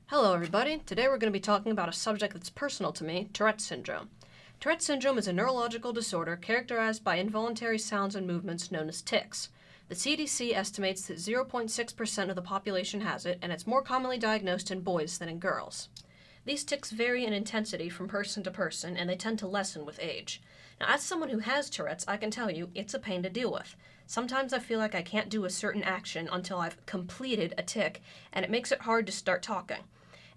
Hello everybody, today we're going to be talking about a subject that's personal to me, Tourette's syndrome. Tourette's syndrome is a neurological disorder characterized by involuntary sounds and movements known as tics. The CDC estimates that 0.6% of the population has it, and it's more commonly diagnosed in boys than in girls. These tics vary in intensity from person to person, and they tend to lessen with age. Now, as someone who has Tourette's, I can tell you, it's a pain to deal with. Sometimes I feel like I can't do a certain action until I've completed a tic, and it makes it hard to start talking.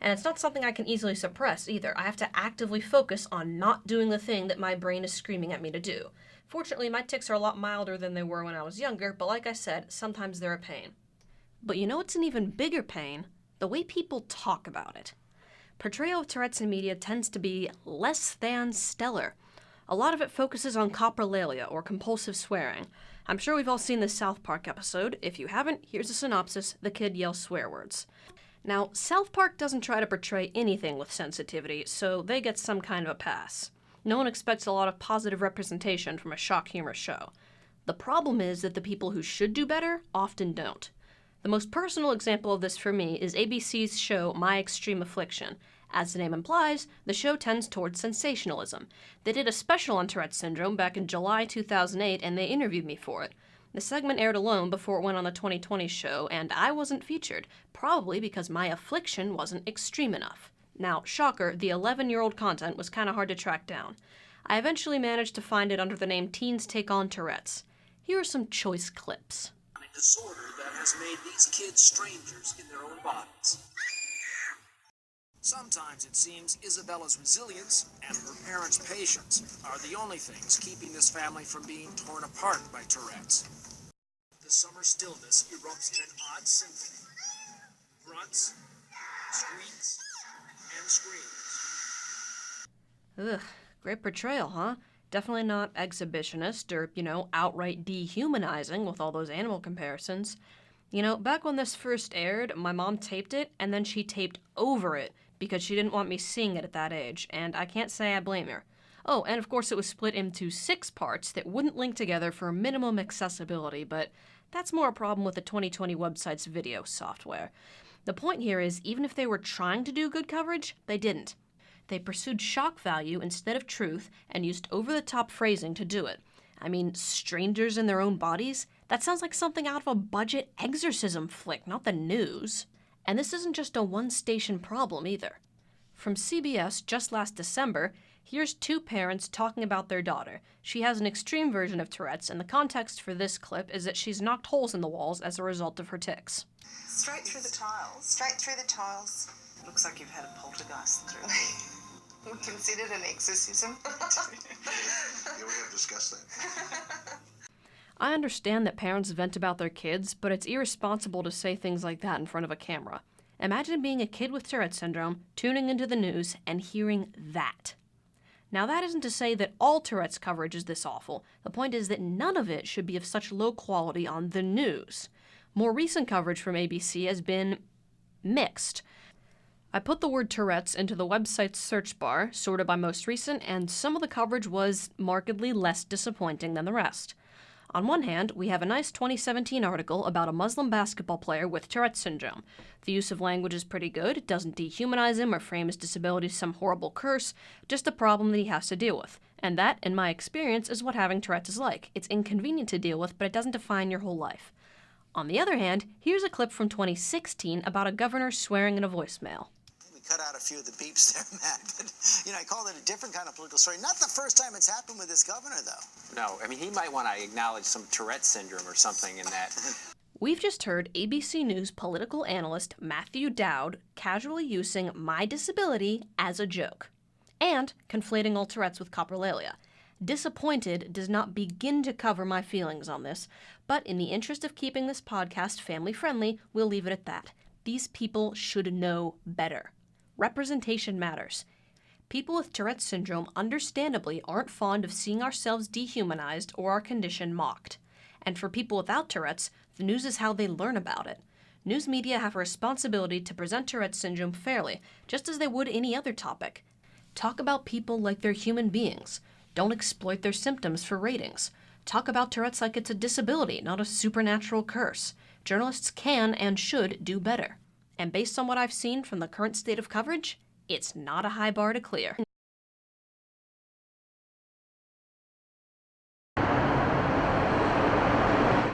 And it's not something I can easily suppress either. I have to actively focus on not doing the thing that my brain is screaming at me to do. Fortunately, my tics are a lot milder than they were when I was younger, but like I said, sometimes they're a pain. But you know what's an even bigger pain? The way people talk about it. Portrayal of Tourette's in media tends to be less than stellar. A lot of it focuses on coprolalia, or compulsive swearing. I'm sure we've all seen the South Park episode. If you haven't, here's a synopsis: the kid yells swear words. Now, South Park doesn't try to portray anything with sensitivity, so they get some kind of a pass. No one expects a lot of positive representation from a shock humor show. The problem is that the people who should do better often don't. The most personal example of this for me is ABC's show My Extreme Affliction. As the name implies, the show tends towards sensationalism. They did a special on Tourette's syndrome back in July 2008, and they interviewed me for it. The segment aired alone before it went on the 2020 show, and I wasn't featured, probably because my affliction wasn't extreme enough. Now, shocker, the 11-year-old content was kind of hard to track down. I eventually managed to find it under the name Teens Take on Tourette's. Here are some choice clips. A disorder that has made these kids strangers in their own bodies. Sometimes it seems Isabella's resilience and her parents' patience are the only things keeping this family from being torn apart by Tourette's. The summer stillness erupts in an odd symphony. Grunts, squeaks, and screams. Ugh, great portrayal, huh? Definitely not exhibitionist or, outright dehumanizing with all those animal comparisons. Back when this first aired, my mom taped it, and then she taped over it because she didn't want me seeing it at that age, and I can't say I blame her. Oh, and of course it was split into 6 parts that wouldn't link together for minimum accessibility, but that's more a problem with the 2020 website's video software. The point here is, even if they were trying to do good coverage, they didn't. They pursued shock value instead of truth and used over-the-top phrasing to do it. I mean, strangers in their own bodies? That sounds like something out of a budget exorcism flick, not the news. And this isn't just a one-station problem either. From CBS just last December, here's 2 parents talking about their daughter. She has an extreme version of Tourette's, and the context for this clip is that she's knocked holes in the walls as a result of her tics. Straight through the tiles. Straight through the tiles. Looks like you've had a poltergeist through. Considered an exorcism. Yeah, we have discussed that. I understand that parents vent about their kids, but it's irresponsible to say things like that in front of a camera. Imagine being a kid with Tourette's syndrome, tuning into the news, and hearing that. Now, that isn't to say that all Tourette's coverage is this awful. The point is that none of it should be of such low quality on the news. More recent coverage from ABC has been mixed. I put the word Tourette's into the website's search bar, sorted by most recent, and some of the coverage was markedly less disappointing than the rest. On one hand, we have a nice 2017 article about a Muslim basketball player with Tourette's syndrome. The use of language is pretty good. It doesn't dehumanize him or frame his disability as some horrible curse, just a problem that he has to deal with. And that, in my experience, is what having Tourette's is like. It's inconvenient to deal with, but it doesn't define your whole life. On the other hand, here's a clip from 2016 about a governor swearing in a voicemail. Cut out a few of the beeps there, Matt. But, I called it a different kind of political story. Not the first time it's happened with this governor, though. No, I mean, he might want to acknowledge some Tourette's syndrome or something in that. We've just heard ABC News political analyst Matthew Dowd casually using my disability as a joke, and conflating all Tourette's with coprolalia. Disappointed does not begin to cover my feelings on this, but in the interest of keeping this podcast family-friendly, we'll leave it at that. These people should know better. Representation matters. People with Tourette's syndrome understandably aren't fond of seeing ourselves dehumanized or our condition mocked. And for people without Tourette's, the news is how they learn about it. News media have a responsibility to present Tourette's syndrome fairly, just as they would any other topic. Talk about people like they're human beings. Don't exploit their symptoms for ratings. Talk about Tourette's like it's a disability, not a supernatural curse. Journalists can and should do better. And based on what I've seen from the current state of coverage, it's not a high bar to clear.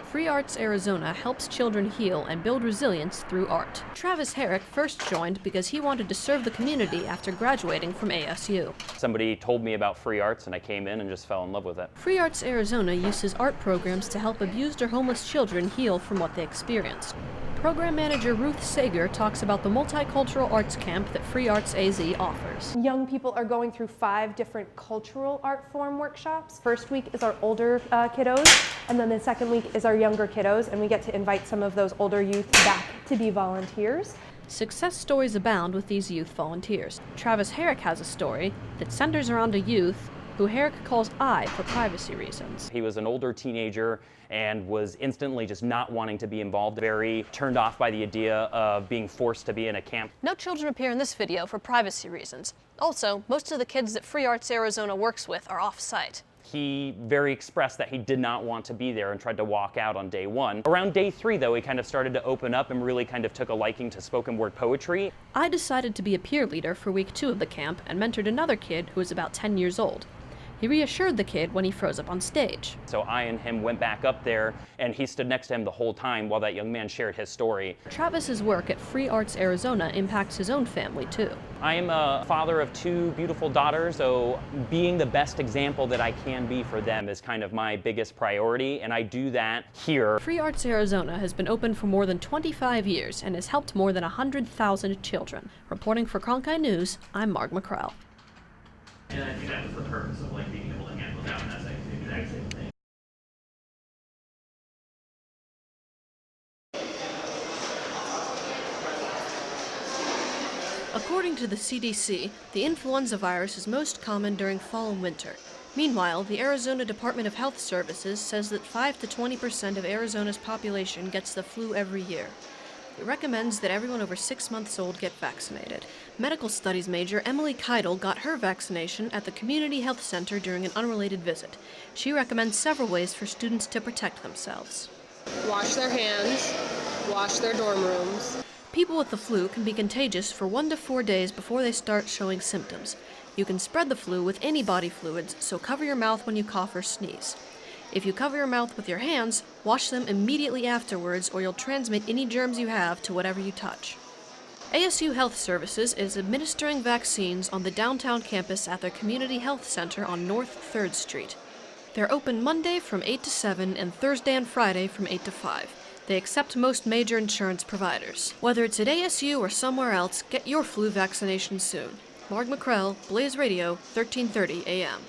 Free Arts Arizona helps children heal and build resilience through art. Travis Herrick first joined because he wanted to serve the community after graduating from ASU. Somebody told me about Free Arts and I came in and just fell in love with it. Free Arts Arizona uses art programs to help abused or homeless children heal from what they experienced. Program manager Ruth Sager talks about the multicultural arts camp that Free Arts AZ offers. Young people are going through 5 different cultural art form workshops. First week is our older kiddos, and then the second week is our younger kiddos, and we get to invite some of those older youth back to be volunteers. Success stories abound with these youth volunteers. Travis Herrick has a story that centers around a youth who Herrick calls I for privacy reasons. He was an older teenager and was instantly just not wanting to be involved, very turned off by the idea of being forced to be in a camp. No children appear in this video for privacy reasons. Also, most of the kids that Free Arts Arizona works with are off-site. He very expressed that he did not want to be there and tried to walk out on day 1. Around day 3, though, he kind of started to open up and really kind of took a liking to spoken word poetry. I decided to be a peer leader for week 2 of the camp and mentored another kid who was about 10 years old. He reassured the kid when he froze up on stage. So I and him went back up there, and he stood next to him the whole time while that young man shared his story. Travis's work at Free Arts Arizona impacts his own family, too. I am a father of 2 beautiful daughters, so being the best example that I can be for them is kind of my biggest priority, and I do that here. Free Arts Arizona has been open for more than 25 years and has helped more than 100,000 children. Reporting for Cronkite News, I'm Marg MacKrell. And I think that was the purpose of being able to handle that, and that's like the exact same thing. According to the CDC, the influenza virus is most common during fall and winter. Meanwhile, the Arizona Department of Health Services says that 5 to 20% of Arizona's population gets the flu every year. It recommends that everyone over 6 months old get vaccinated. Medical studies major Emily Keidel got her vaccination at the Community Health Center during an unrelated visit. She recommends several ways for students to protect themselves. Wash their hands, wash their dorm rooms. People with the flu can be contagious for 1 to 4 days before they start showing symptoms. You can spread the flu with any body fluids, so cover your mouth when you cough or sneeze. If you cover your mouth with your hands, wash them immediately afterwards or you'll transmit any germs you have to whatever you touch. ASU Health Services is administering vaccines on the downtown campus at their Community Health Center on North 3rd Street. They're open Monday from 8 to 7 and Thursday and Friday from 8 to 5. They accept most major insurance providers. Whether it's at ASU or somewhere else, get your flu vaccination soon. Marg MacKrell, Blaze Radio, 1330 AM.